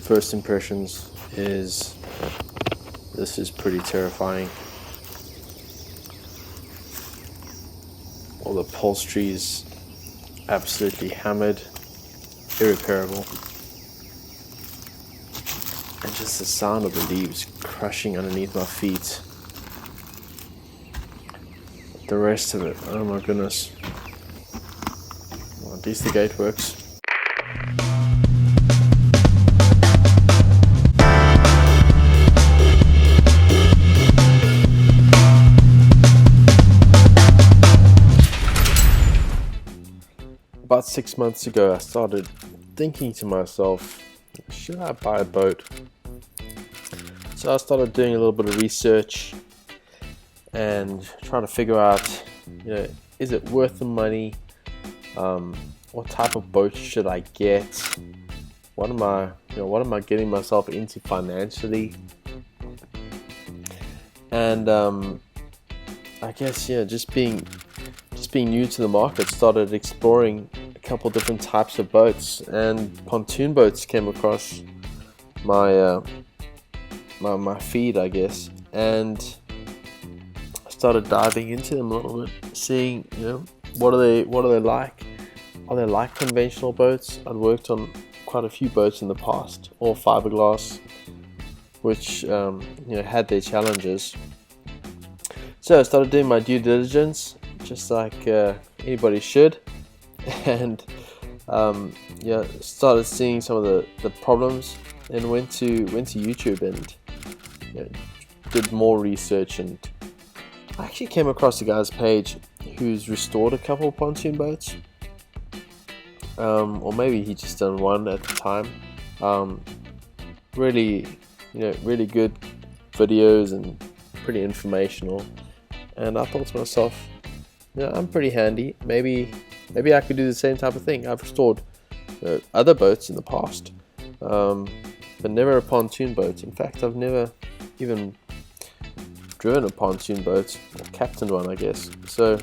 first impressions is this is pretty terrifying. All the upholstery is absolutely hammered, irreparable. And just the sound of the leaves crushing underneath my feet. The rest of it, oh my goodness. Well, at least the gate works. About 6 months ago, I started thinking to myself, should I buy a boat? So I started doing a little bit of research and trying to figure out, is it worth the money? What type of boat should I get? What am I getting myself into financially? And I guess just being new to the market, started exploring a couple different types of boats, and pontoon boats came across my my feed, I guess, and I started diving into them a little bit, seeing what are they like? Are they like conventional boats? I'd worked on quite a few boats in the past, all fiberglass, which had their challenges. So I started doing my due diligence, just like anybody should, and started seeing some of the problems, and went to YouTube and did more research, and I actually came across a guy's page who's restored a couple of pontoon boats, or maybe he just done one at the time. Really good videos and pretty informational, and I thought to myself, I'm pretty handy. Maybe I could do the same type of thing. I've restored other boats in the past, but never a pontoon boat. In fact, I've never even driven a pontoon boat, or captained one, I guess. So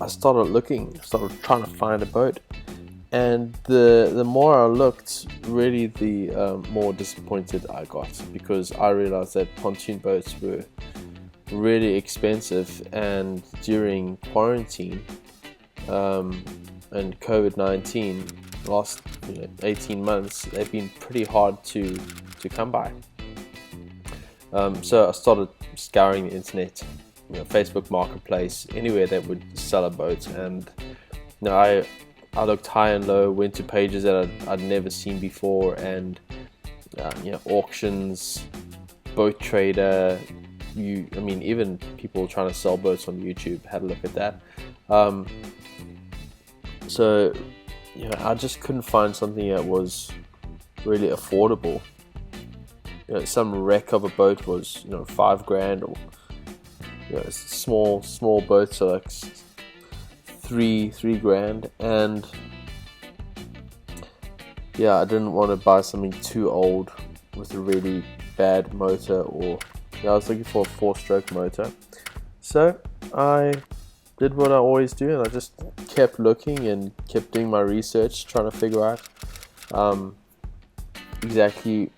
I started trying to find a boat, and the more I looked, really the more disappointed I got, because I realized that pontoon boats were really expensive, and during quarantine and COVID-19, last 18 months, they've been pretty hard to come by. So I started scouring the internet, Facebook Marketplace, anywhere that would sell a boat, and I looked high and low, went to pages that I'd never seen before, and auctions, Boat Trader, even people trying to sell boats on YouTube, had a look at that. So I just couldn't find something that was really affordable. Some wreck of a boat was $5,000, or small boats are like $3,000, and I didn't want to buy something too old with a really bad motor, or I was looking for a 4-stroke motor. So I did what I always do, and I just kept looking and kept doing my research, trying to figure out exactly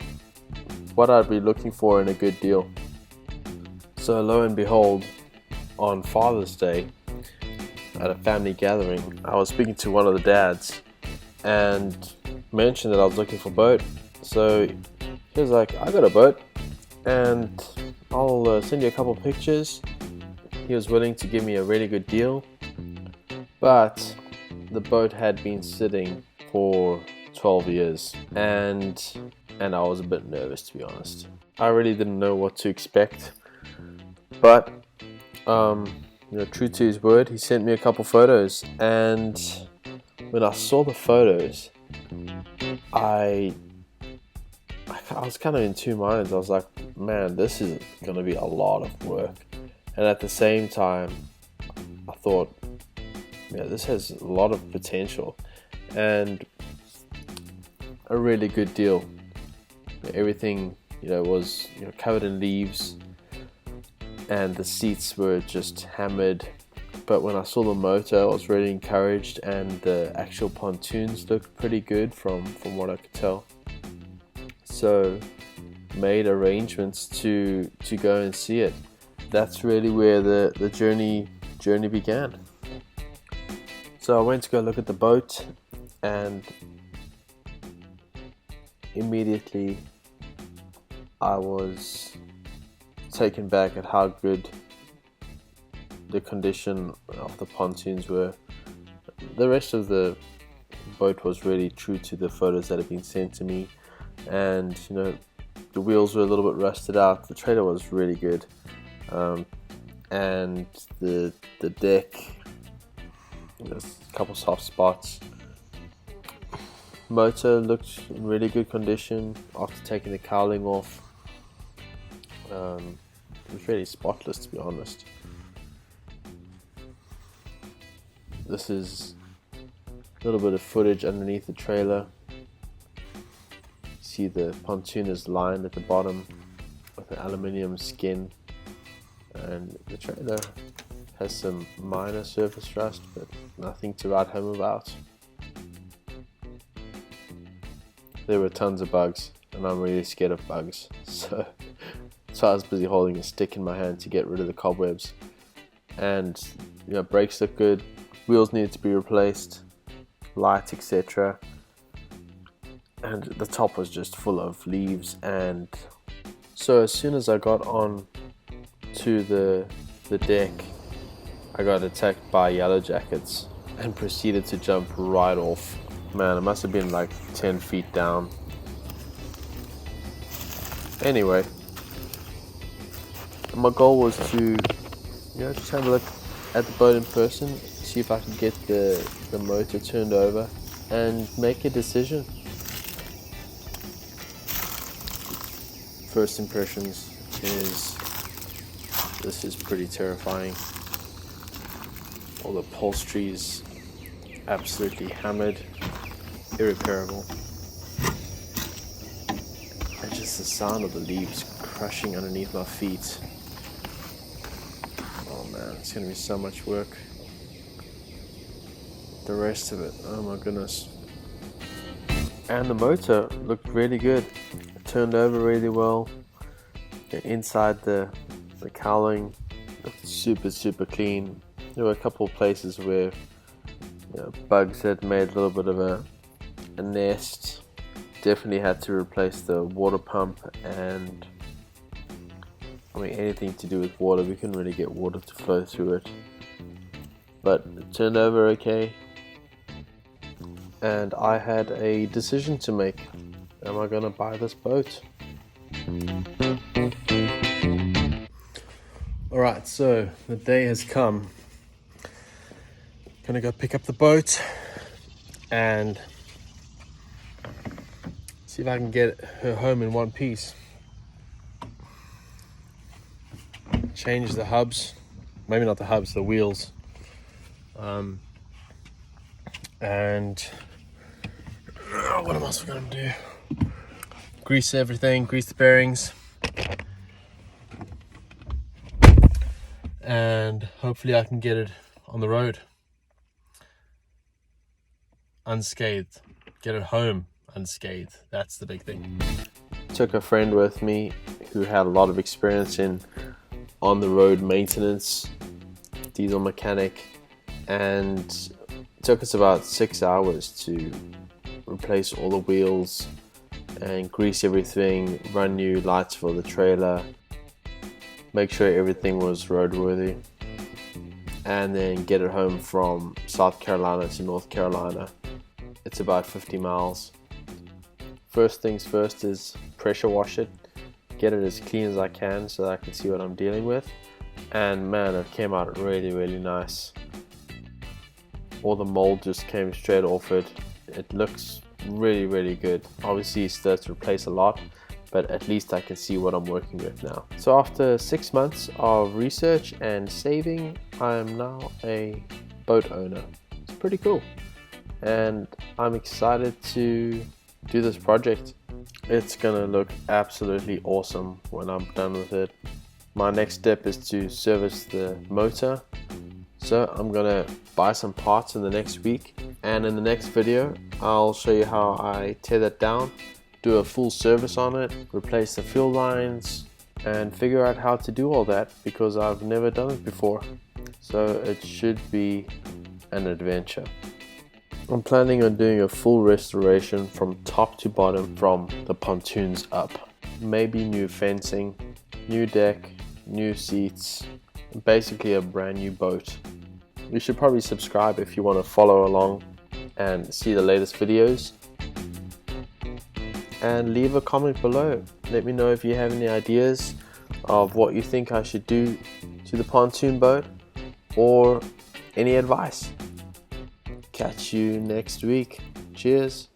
what I'd be looking for in a good deal. So lo and behold, on Father's Day, at a family gathering, I was speaking to one of the dads and mentioned that I was looking for a boat. So he was like, I got a boat, and I'll send you a couple pictures. He was willing to give me a really good deal, but the boat had been sitting for 12 years, and I was a bit nervous, to be honest. I really didn't know what to expect, but true to his word, he sent me a couple photos, and when I saw the photos, I was kind of in two minds. I was like, man, this is going to be a lot of work, and at the same time I thought, this has a lot of potential and a really good deal. Everything was covered in leaves, and the seats were just hammered, but when I saw the motor I was really encouraged, and the actual pontoons looked pretty good from what I could tell. So made arrangements to go and see it. That's really where the journey began. So I went to go look at the boat, and immediately I was taken back at how good the condition of the pontoons were. The rest of the boat was really true to the photos that had been sent to me, and the wheels were a little bit rusted out. The trailer was really good, and the deck, there's a couple soft spots. Motor looked in really good condition after taking the cowling off. It was really spotless, to be honest. This is a little bit of footage underneath the trailer. See the pontoon is lined at the bottom with an aluminium skin, and the trailer has some minor surface rust, but nothing to write home about. There were tons of bugs, and I'm really scared of bugs, so I was busy holding a stick in my hand to get rid of the cobwebs. And brakes look good, wheels needed to be replaced, lights, etc. And the top was just full of leaves. And so as soon as I got on to the deck, I got attacked by yellow jackets and proceeded to jump right off. Man, it must have been like 10 feet down. Anyway, my goal was to just have a look at the boat in person, see if I could get the motor turned over and make a decision. First impressions is this is pretty terrifying. All the upholstery is absolutely hammered, irreparable, and just the sound of the leaves crushing underneath my feet. Oh man, it's gonna be so much work. The rest of it, oh my goodness. And the motor looked really good. It turned over really well. Inside the cowling looked super clean. There were a couple of places where bugs had made a little bit of a nest. Definitely had to replace the water pump, and anything to do with water, we couldn't really get water to flow through it. But it turned over okay, and I had a decision to make. Am I gonna buy this boat? Alright, so the day has come. Gonna go pick up the boat and see if I can get her home in one piece. Change the hubs, maybe not the hubs, the wheels, and what am I also gonna do? Grease everything, grease the bearings, and hopefully I can get it on the road unscathed. Get it home unscathed. That's the big thing. Took a friend with me who had a lot of experience in on the road maintenance, diesel mechanic, and it took us about 6 hours to replace all the wheels and grease everything, run new lights for the trailer, make sure everything was roadworthy, and then get it home from South Carolina to North Carolina. It's about 50 miles. First things first is pressure wash it, get it as clean as I can so that I can see what I'm dealing with. And man, it came out really nice. All the mold just came straight off it. It looks really good. Obviously still has to replace a lot, but at least I can see what I'm working with now. So after 6 months of research and saving, I am now a boat owner. It's pretty cool, and I'm excited to do this project. It's gonna look absolutely awesome when I'm done with it. My next step is to service the motor, So I'm gonna buy some parts in the next week, and in the next video I'll show you how I tear that down, do a full service on it, replace the fuel lines, and figure out how to do all that because I've never done it before. So it should be an adventure. I'm planning on doing a full restoration from top to bottom, from the pontoons up. Maybe new fencing, new deck, new seats, basically a brand new boat. You should probably subscribe if you want to follow along and see the latest videos. And leave a comment below. Let me know if you have any ideas of what you think I should do to the pontoon boat, or any advice. Catch you next week. Cheers.